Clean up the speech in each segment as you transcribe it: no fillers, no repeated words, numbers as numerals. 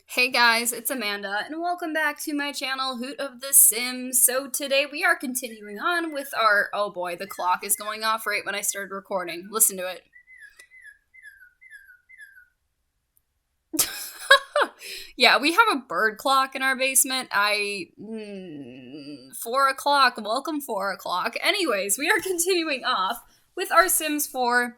Hey guys, it's Amanda, and welcome back to my channel, Hoot of the Sims. So today we are continuing on with our, oh boy, the clock is going off right when I started recording. Listen to it. Yeah, we have a bird clock in our basement. 4 o'clock, welcome 4 o'clock. Anyways, we are continuing off with our Sims 4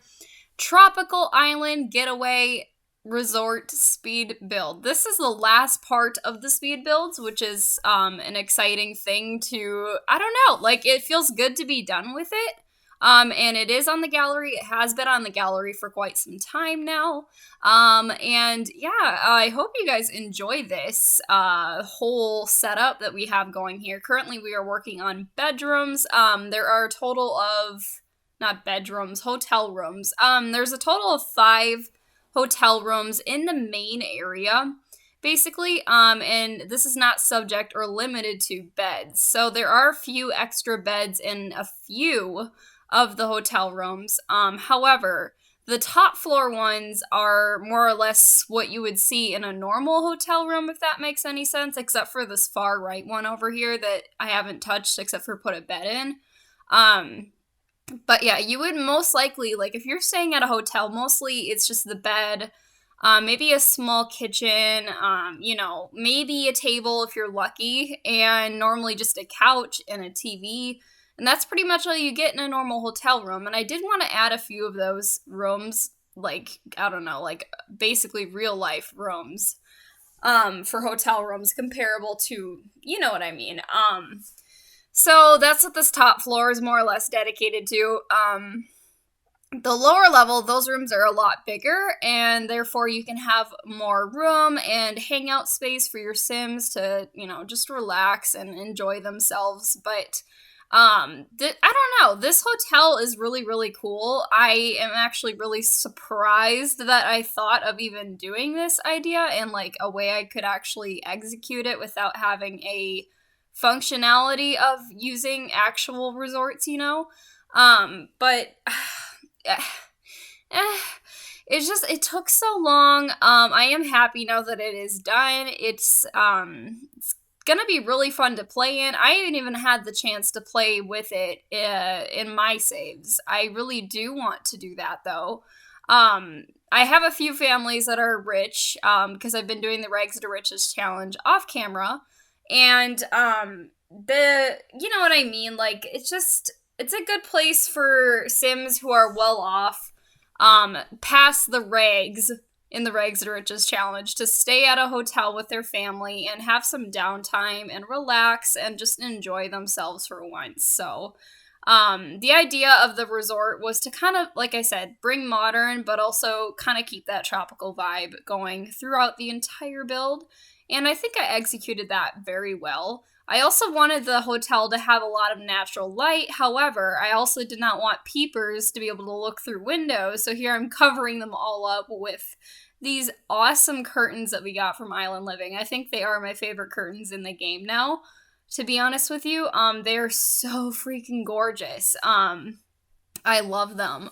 Tropical Island Getaway Resort speed build. This is the last part of the speed builds, which is an exciting thing to, I don't know, like it feels good to be done with it. And it is on the gallery. It has been on the gallery for quite some time now. And yeah, I hope you guys enjoy this whole setup that we have going here. Currently, we are working on bedrooms. There are a total of, not bedrooms, hotel rooms. There's a total of 5 hotel rooms in the main area, basically, and this is not subject or limited to beds. So there are a few extra beds in a few of the hotel rooms. However, the top floor ones are more or less what you would see in a normal hotel room, if that makes any sense, except for this far right one over here that I haven't touched except for put a bed in. But yeah, you would most likely, like, if you're staying at a hotel, mostly it's just the bed, maybe a small kitchen, maybe a table if you're lucky, and normally just a couch and a TV. And that's pretty much all you get in a normal hotel room. And I did want to add a few of those rooms, like, I don't know, like, basically real life rooms, for hotel rooms comparable to, you know what I mean. So that's what this top floor is more or less dedicated to. The lower level, those rooms are a lot bigger, and therefore you can have more room and hangout space for your Sims to, just relax and enjoy themselves. But I don't know. This hotel is really, really cool. I am actually really surprised that I thought of even doing this idea and like a way I could actually execute it without having a functionality of using actual resorts. But it took so long. I am happy now that it is done. It's gonna be really fun to play in. I haven't even had the chance to play with it in my saves. I really do want to do that though. I have a few families that are rich, because I've been doing the Rags to Riches challenge off camera. And you know what I mean? Like, it's a good place for Sims who are well off, past the rags in the Rags to Riches challenge, to stay at a hotel with their family and have some downtime and relax and just enjoy themselves for once. So, the idea of the resort was to kind of, like I said, bring modern, but also kind of keep that tropical vibe going throughout the entire build. And I think I executed that very well. I also wanted the hotel to have a lot of natural light. However, I also did not want peepers to be able to look through windows. So here I'm covering them all up with these awesome curtains that we got from Island Living. I think they are my favorite curtains in the game now, to be honest with you. They're so freaking gorgeous. I love them.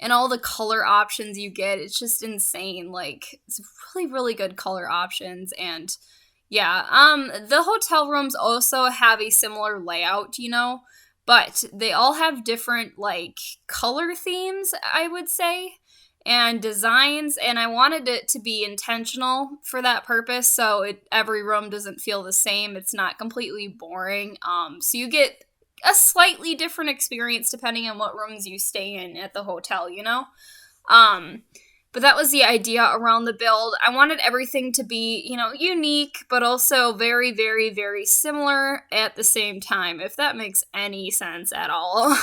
And all the color options you get, it's just insane. Like, it's really, really good color options. And yeah, the hotel rooms also have a similar layout, but they all have different, like, color themes, I would say, and designs. And I wanted it to be intentional for that purpose, so every room doesn't feel the same. It's not completely boring. So you get a slightly different experience depending on what rooms you stay in at the hotel, But that was the idea around the build. I wanted everything to be, unique, but also very, very, very similar at the same time, if that makes any sense at all.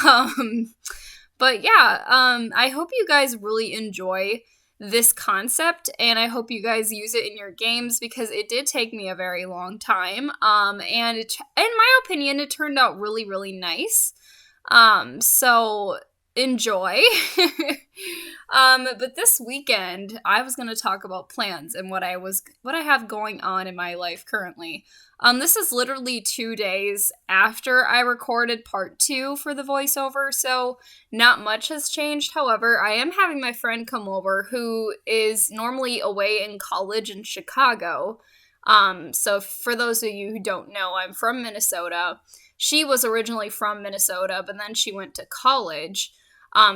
But yeah, I hope you guys really enjoy this concept, and I hope you guys use it in your games, because it did take me a very long time, and in my opinion, it turned out really, really nice. So enjoy. But this weekend, I was going to talk about plans and what I have going on in my life currently. This is literally 2 days after I recorded part 2 for the voiceover, so not much has changed. However, I am having my friend come over who is normally away in college in Chicago. So for those of you who don't know, I'm from Minnesota. She was originally from Minnesota, but then she went to college.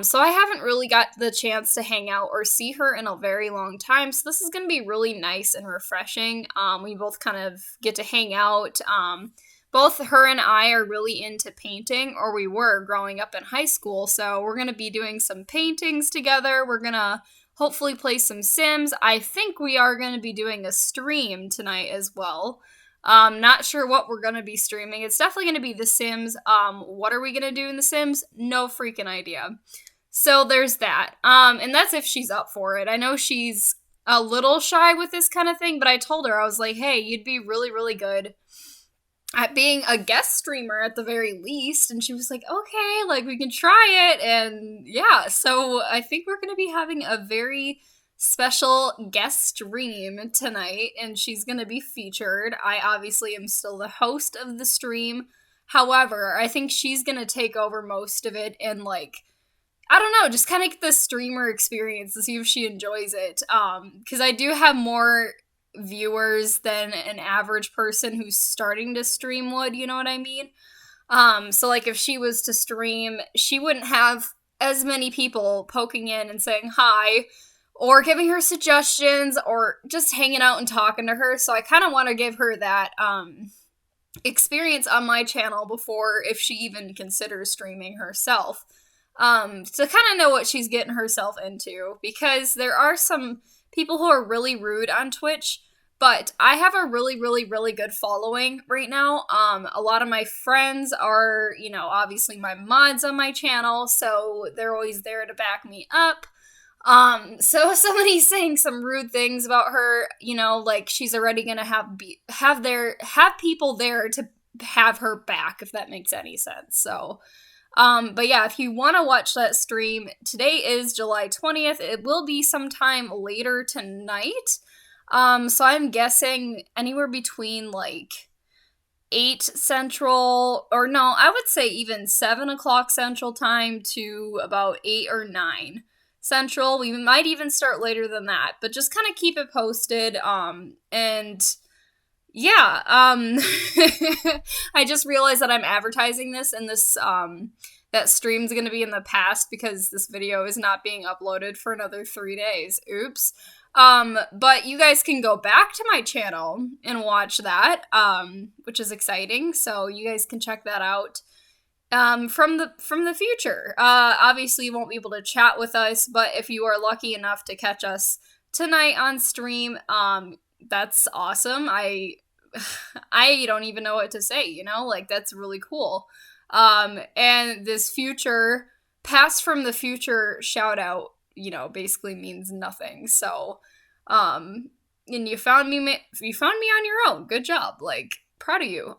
So I haven't really got the chance to hang out or see her in a very long time. So this is going to be really nice and refreshing. We both kind of get to hang out. Both her and I are really into painting, or we were growing up in high school. So we're going to be doing some paintings together. We're going to hopefully play some Sims. I think we are going to be doing a stream tonight as well. Not sure what we're gonna be streaming. It's definitely gonna be The Sims. What are we gonna do in The Sims? No freaking idea. So there's that. And that's if she's up for it. I know she's a little shy with this kind of thing, but I told her, I was like, hey, you'd be really, really good at being a guest streamer at the very least. And she was like, okay, like we can try it. And yeah, so I think we're gonna be having a very special guest stream tonight, and she's going to be featured. I obviously am still the host of the stream. However, I think she's going to take over most of it and, like, I don't know, just kind of get the streamer experience to see if she enjoys it. Because I do have more viewers than an average person who's starting to stream would, you know what I mean? So, like, if she was to stream, she wouldn't have as many people poking in and saying hi, or giving her suggestions, or just hanging out and talking to her. So I kind of want to give her that experience on my channel before, if she even considers streaming herself, to kind of know what she's getting herself into. Because there are some people who are really rude on Twitch, but I have a really, really, really good following right now. A lot of my friends are, you know, obviously my mods on my channel, so they're always there to back me up. So if somebody's saying some rude things about her, you know, like, she's already gonna have people there to have her back, if that makes any sense. So, but yeah, if you want to watch that stream, today is July 20th. It will be sometime later tonight. So I'm guessing anywhere between, like, 8 Central, or no, I would say even 7 o'clock Central Time to about 8 or 9 Central. We might even start later than that, but just kind of keep it posted. And yeah, I just realized that I'm advertising this, and this, that stream's gonna be in the past because this video is not being uploaded for another 3 days. Oops. But you guys can go back to my channel and watch that, which is exciting. So you guys can check that out. From the future. Obviously you won't be able to chat with us, but if you are lucky enough to catch us tonight on stream, that's awesome. I don't even know what to say, you know, like, that's really cool. And this future, past from the future shout out, you know, basically means nothing. So, and you found me on your own. Good job. Like, proud of you.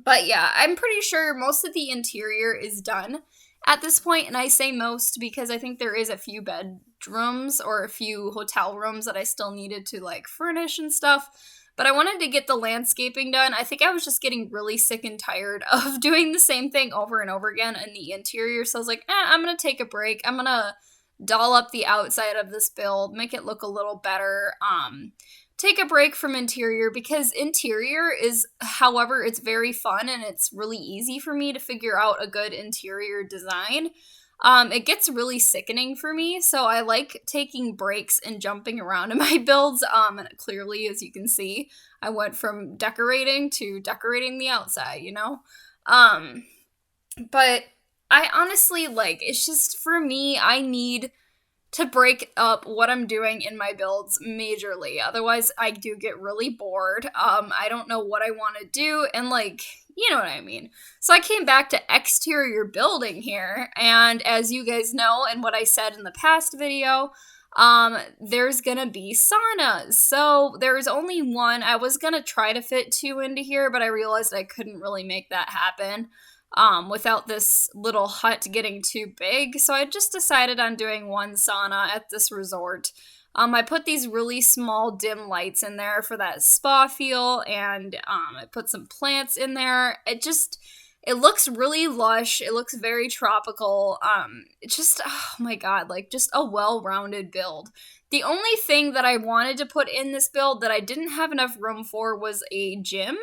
But yeah, I'm pretty sure most of the interior is done at this point, and I say most because I think there is a few bedrooms or a few hotel rooms that I still needed to, like, furnish and stuff. But I wanted to get the landscaping done. I think I was just getting really sick and tired of doing the same thing over and over again in the interior. So I was like, I'm going to take a break. I'm going to doll up the outside of this build, make it look a little better. Take a break from interior, because interior is, however, it's very fun and it's really easy for me to figure out a good interior design. It gets really sickening for me, so I like taking breaks and jumping around in my builds. And clearly, as you can see, I went from decorating to decorating the outside, you know? But I honestly, like, it's just, for me, I need to break up what I'm doing in my builds majorly. Otherwise, I do get really bored. I don't know what I want to do, and, like, you know what I mean. So I came back to exterior building here, and as you guys know, and what I said in the past video, there's gonna be saunas. So there's only one. I was gonna try to fit 2 into here, but I realized I couldn't really make that happen. without this little hut getting too big. So I just decided on doing one sauna at this resort. I put these really small dim lights in there for that spa feel, and I put some plants in there. It looks really lush. It looks very tropical. It's just, oh my god, like just a well-rounded build. The only thing that I wanted to put in this build that I didn't have enough room for was a gym.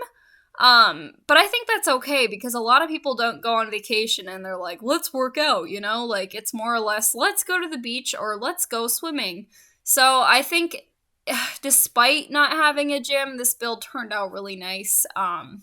But I think that's okay because a lot of people don't go on vacation and they're like, let's work out, you know? Like, it's more or less, let's go to the beach or let's go swimming. So I think, despite not having a gym, this build turned out really nice. And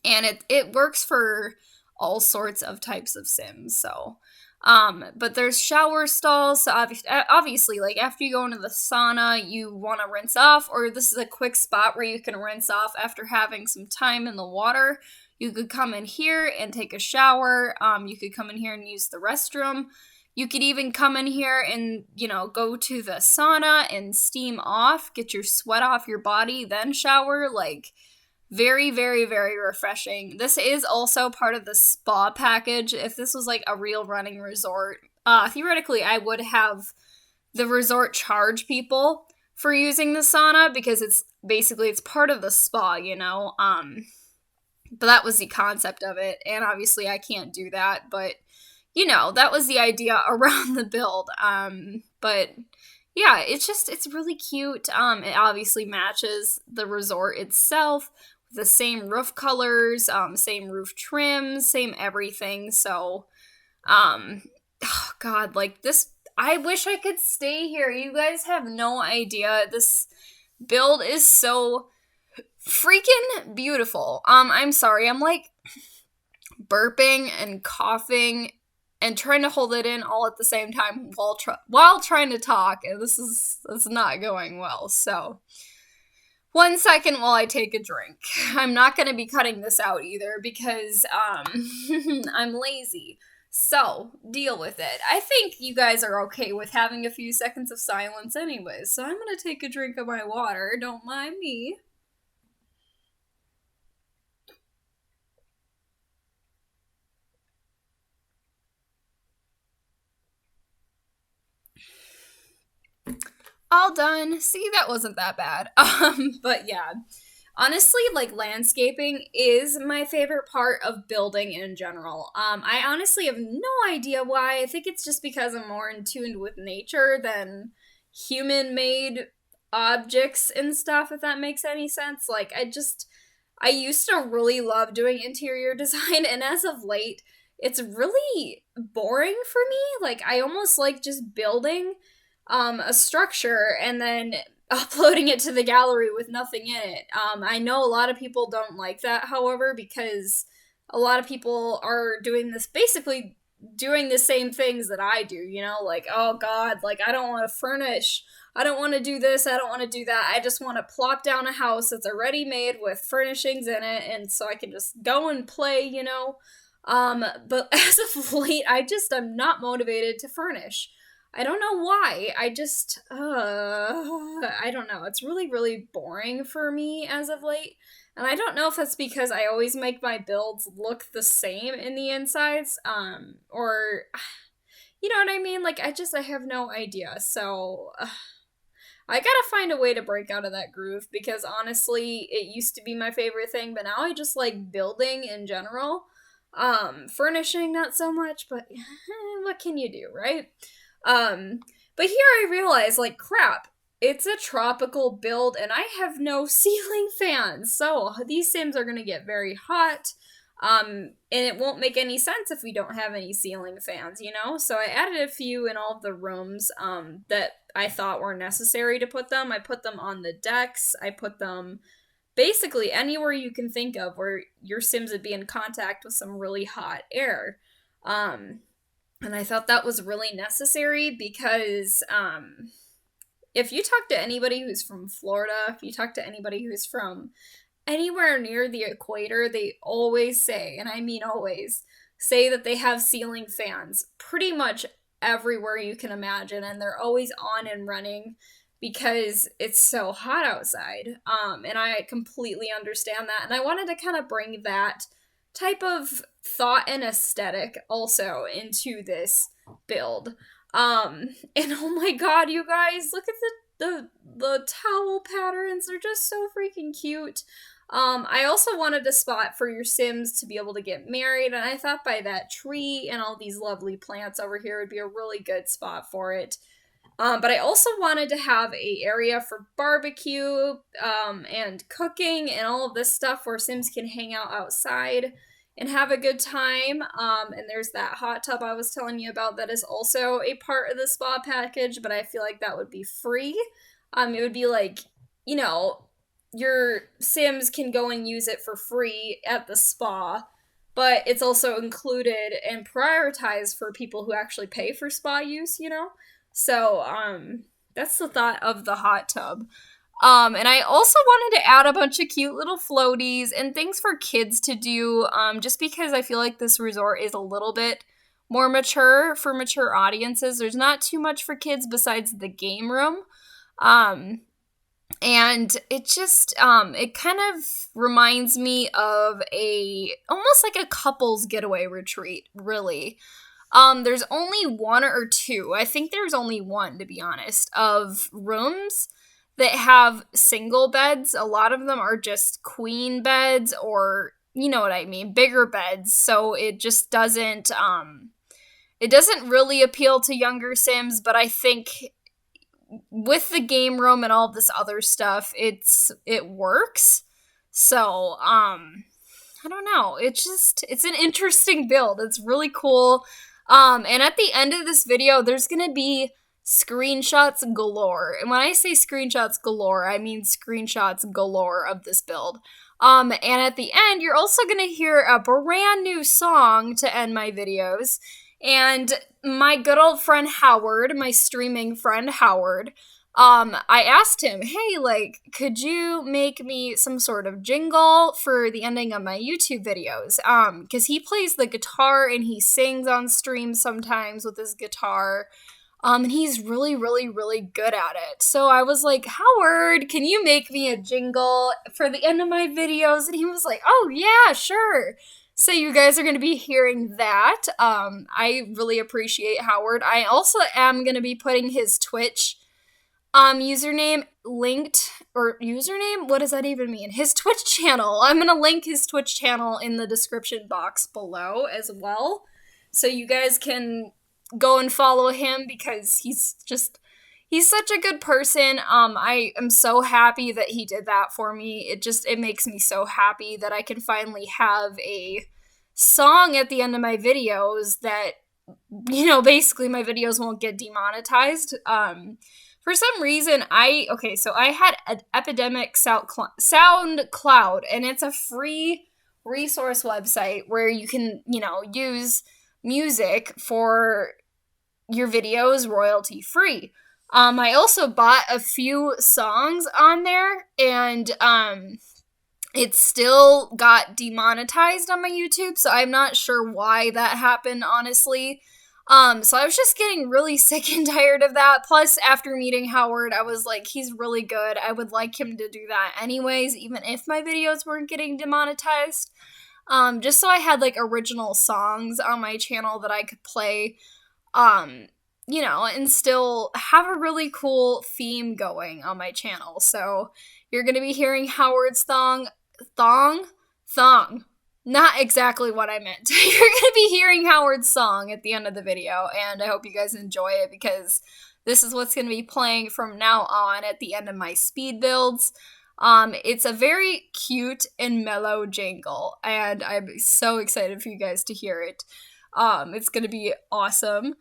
it works for all sorts of types of sims. So, but there's shower stalls. So obviously, like after you go into the sauna, you want to rinse off, or this is a quick spot where you can rinse off after having some time in the water. You could come in here and take a shower. You could come in here and use the restroom. You could even come in here and, go to the sauna and steam off, get your sweat off your body, then shower. Like, very, very, very refreshing. This is also part of the spa package. If this was like a real running resort, theoretically, I would have the resort charge people for using the sauna because it's part of the spa, But that was the concept of it, and obviously I can't do that, but that was the idea around the build. But yeah, it's really cute. It obviously matches the resort itself. The same roof colors, same roof trims, same everything. So, oh god, like this, I wish I could stay here. You guys have no idea. This build is so freaking beautiful. I'm sorry, I'm like burping and coughing and trying to hold it in all at the same time while trying to talk, and it's not going well. So, 1 second while I take a drink. I'm not going to be cutting this out either because I'm lazy. So, deal with it. I think you guys are okay with having a few seconds of silence anyways, so I'm going to take a drink of my water. Don't mind me. All done. See, that wasn't that bad. But yeah. Honestly, like, landscaping is my favorite part of building in general. I honestly have no idea why. I think it's just because I'm more in tune with nature than human-made objects and stuff, if that makes any sense. Like, I used to really love doing interior design, and as of late, it's really boring for me. Like, I almost like just building a structure and then uploading it to the gallery with nothing in it. I know a lot of people don't like that, however, because a lot of people are basically doing the same things that I do, like, oh god, like, I don't want to furnish, I don't want to do this, I don't want to do that, I just want to plop down a house that's already made with furnishings in it, and so I can just go and play, but as of late, I'm not motivated to furnish. I don't know why. I don't know. It's really, really boring for me as of late. And I don't know if that's because I always make my builds look the same in the insides, or, you know what I mean? Like, I have no idea. So, I gotta find a way to break out of that groove because honestly, it used to be my favorite thing, but now I just like building in general. Furnishing, not so much, but what can you do, right? But here I realize, like, crap, it's a tropical build and I have no ceiling fans, so these sims are gonna get very hot, and it won't make any sense if we don't have any ceiling fans, So I added a few in all of the rooms, that I thought were necessary to put them. I put them on the decks, I put them basically anywhere you can think of where your sims would be in contact with some really hot air. And I thought that was really necessary because if you talk to anybody who's from Florida, if you talk to anybody who's from anywhere near the equator, they always say, and I mean always, say that they have ceiling fans pretty much everywhere you can imagine, and they're always on and running because it's so hot outside. And I completely understand that. And I wanted to kind of bring that type of thought and aesthetic also into this build. And oh my god, you guys, look at the towel patterns. They're just so freaking cute. I also wanted a spot for your Sims to be able to get married, and I thought by that tree and all these lovely plants over here would be a really good spot for it. But I also wanted to have a area for barbecue and cooking and all of this stuff where Sims can hang out outside and have a good time. And there's that hot tub I was telling you about that is also a part of the spa package, but I feel like that would be free. It would be like, you know, your Sims can go and use it for free at the spa, but it's also included and prioritized for people who actually pay for spa use, you know? So, that's the thought of the hot tub. And I also wanted to add a bunch of cute little floaties and things for kids to do, just because I feel like this resort is a little bit more mature for mature audiences. There's not too much for kids besides the game room. And it just, it kind of reminds me of almost like a couple's getaway retreat, really. There's only one or two, I think there's only one, to be honest, of rooms that have single beds. A lot of them are just queen beds, or, you know what I mean, bigger beds. So it just doesn't really appeal to younger Sims, but I think with the game room and all this other stuff, it works. So, I don't know. It's an interesting build. It's really cool. And at the end of this video, there's gonna be screenshots galore. And when I say screenshots galore, I mean screenshots galore of this build. And at the end, you're also gonna hear a brand new song to end my videos. And my good old friend Howard, my streaming friend Howard, I asked him, hey, like, could you make me some sort of jingle for the ending of my YouTube videos? Because he plays the guitar and he sings on stream sometimes with his guitar. And he's really, really, really good at it. So I was like, Howard, can you make me a jingle for the end of my videos? And he was like, oh, yeah, sure. So you guys are going to be hearing that. I really appreciate Howard. I also am going to be putting his Twitch username linked, or username? What does that even mean? His Twitch channel. I'm going to link his Twitch channel in the description box below as well. So you guys can go and follow him because he's such a good person. I am so happy that he did that for me. It makes me so happy that I can finally have a song at the end of my videos that, you know, basically my videos won't get demonetized. For some reason, I had an Epidemic SoundCloud, and it's a free resource website where you can, you know, use music for your videos royalty free. I also bought a few songs on there, and it still got demonetized on my YouTube, so I'm not sure why that happened, honestly. So I was just getting really sick and tired of that. Plus, after meeting Howard, I was like, he's really good. I would like him to do that anyways, even if my videos weren't getting demonetized. Just so I had, like, original songs on my channel that I could play, you know, and still have a really cool theme going on my channel. So you're gonna be hearing Howard's thong. Not exactly what I meant. You're gonna be hearing Howard's song at the end of the video, and I hope you guys enjoy it because this is what's gonna be playing from now on at the end of my speed builds. It's a very cute and mellow jingle, and I'm so excited for you guys to hear it. It's gonna be awesome.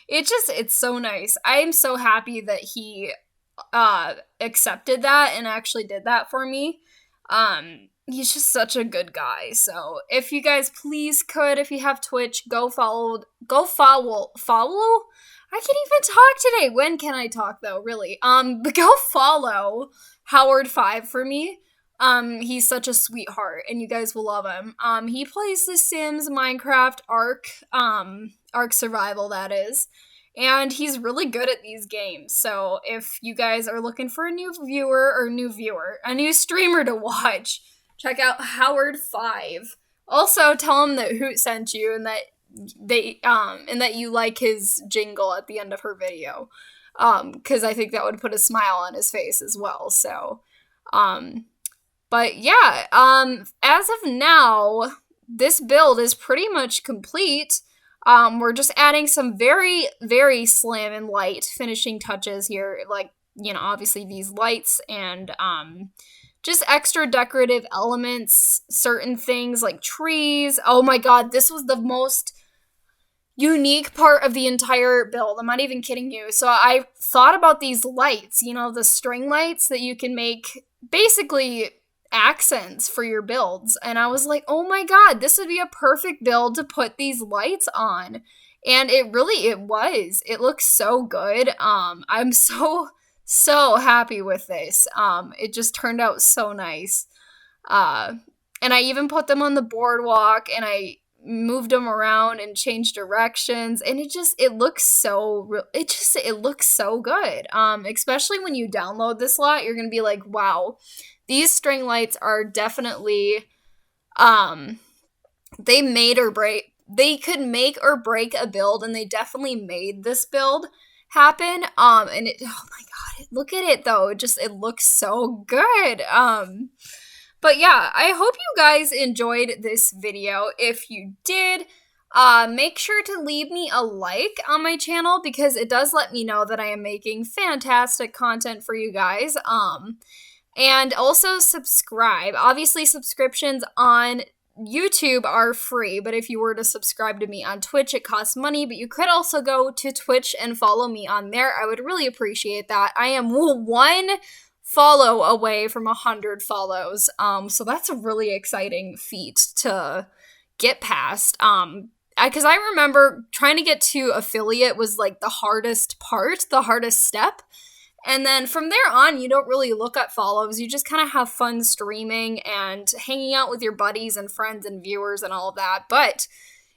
It's so nice. I am so happy that he accepted that and actually did that for me. He's just such a good guy. So if you guys please could, if you have Twitch, go follow. I can't even talk today. When can I talk though? Really? But go follow Howard5 for me. He's such a sweetheart, and you guys will love him. He plays The Sims, Minecraft, Ark Survival, that is. And he's really good at these games. So if you guys are looking for a new streamer to watch, Check out Howard5. Also, tell him that Hoot sent you and that you like his jingle at the end of her video. Because I think that would put a smile on his face as well. So, but yeah, as of now, this build is pretty much complete. We're just adding some very, very slim and light finishing touches here, like, obviously these lights and, just extra decorative elements, certain things like trees. Oh my god, this was the most unique part of the entire build. I'm not even kidding you. So I thought about these lights, the string lights that you can make basically accents for your builds. And I was like, oh my god, this would be a perfect build to put these lights on. And it was. It looks so good. I'm so happy with this. It just turned out so nice. And I even put them on the boardwalk and I moved them around and changed directions, and it looks so good. Especially when you download this lot, you're gonna be like, wow, these string lights are definitely they could make or break a build, and they definitely made this build happen. And oh my god, look at it though, it looks so good. But yeah, I hope you guys enjoyed this video. If you did, make sure to leave me a like on my channel because it does let me know that I am making fantastic content for you guys. And also subscribe. Obviously, subscriptions on YouTube are free, but if you were to subscribe to me on Twitch, it costs money, but you could also go to Twitch and follow me on there. I would really appreciate that. I am one follow away from 100 follows. So that's a really exciting feat to get past. Because I remember trying to get to affiliate was like the hardest part, the hardest step. And then from there on, you don't really look at follows. You just kind of have fun streaming and hanging out with your buddies and friends and viewers and all of that. But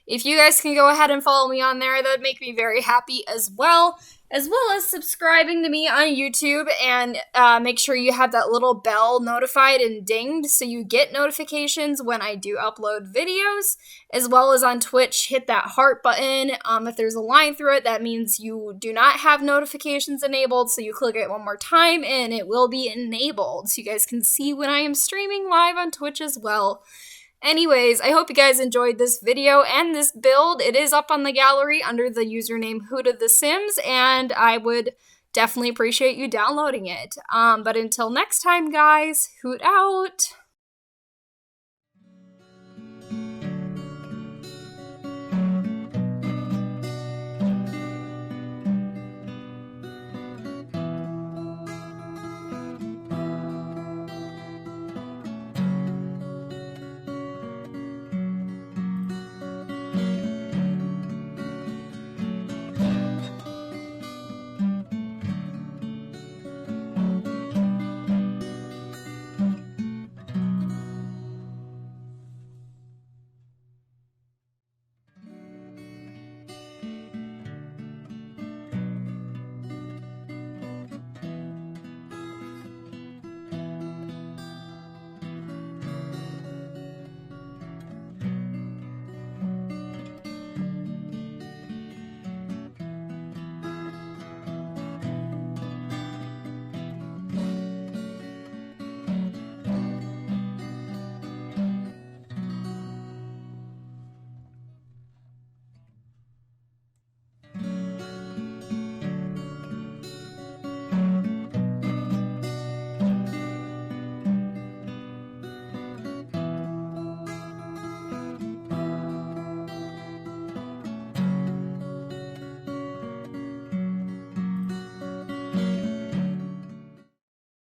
if you guys can go ahead and follow me on there, that would make me very happy as well as subscribing to me on YouTube, and make sure you have that little bell notified and dinged so you get notifications when I do upload videos, as well as on Twitch, hit that heart button. If there's a line through it, that means you do not have notifications enabled, so you click it one more time and it will be enabled so you guys can see when I am streaming live on Twitch as well. Anyways, I hope you guys enjoyed this video and this build. It is up on the gallery under the username hootofthesims, and I would definitely appreciate you downloading it. But until next time, guys, hoot out!